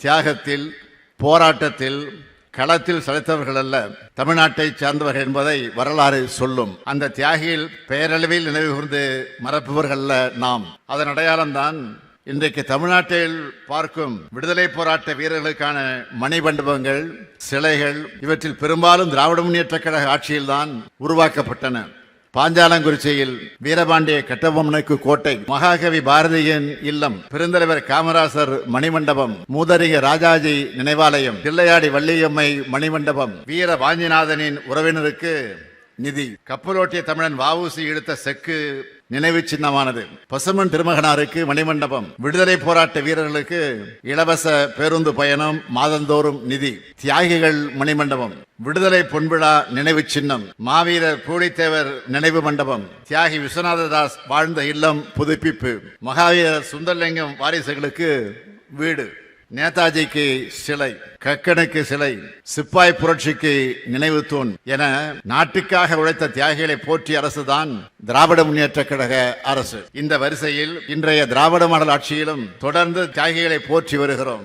தியாகத்தில், போராட்டத்தில், களத்தில் சளைத்தவர்கள் அல்ல, தமிழ்நாட்டை சார்ந்தவர்கள் என்பதை வரலாறு சொல்லும். அந்த தியாகிகள் பெயரளவில் நினைவு கூர்ந்து மறப்பவர்கள் அல்ல நாம். அதன் அடையாளம்தான் இன்றைக்கு தமிழ்நாட்டில் பார்க்கும் விடுதலை போராட்ட வீரர்களுக்கான மணிமண்டபங்கள், சிலைகள். இவற்றில் பெரும்பாலும் திராவிட முன்னேற்றக் கழக ஆட்சியில்தான் உருவாக்கப்பட்டன. பாஞ்சாலங்குறிச்சியில் வீரபாண்டிய கட்டபொம்மனுக்கு கோட்டை, மகாகவி பாரதியின் இல்லம், பெருந்தலைவர் காமராசர் மணிமண்டபம், மூதறிஞர் ராஜாஜி நினைவாலயம், தில்லையாடி வள்ளியம்மை மணிமண்டபம், வீர வாஞ்சிநாதனின் உறவினருக்கு நிதி, கப்பலோட்டிய தமிழன் வ.உ.சி. இழுத்த செக்கு நினைவு சின்னமானது, பசுமன் திருமகனாருக்கு மணிமண்டபம், விடுதலை போராட்ட வீரர்களுக்கு இலவச பேருந்து பயணம், மாதந்தோறும் நிதி, தியாகிகள் மணிமண்டபம், விடுதலை பொன்விழா நினைவு சின்னம், மாவீரர் பூலித்தேவர் நினைவு மண்டபம், தியாகி விஸ்வநாததாஸ் வாழ்ந்த இல்லம் புதுப்பிப்பு, மகாவீரர் சுந்தரலிங்கம் வாரிசுகளுக்கு வீடு, நேதாஜிக்கு சிலை, கக்கனுக்கு சிலை, சிப்பாய் புரட்சிக்கு நினைவு தூண் என நாட்டுக்காக உழைத்த தியாகிகளை போற்றிய அரசுதான் திராவிட முன்னேற்ற கழக அரசு. இந்த வரிசையில் இன்றைய திராவிட மாடல் ஆட்சியிலும் தொடர்ந்து தியாகிகளை போற்றி வருகிறோம்.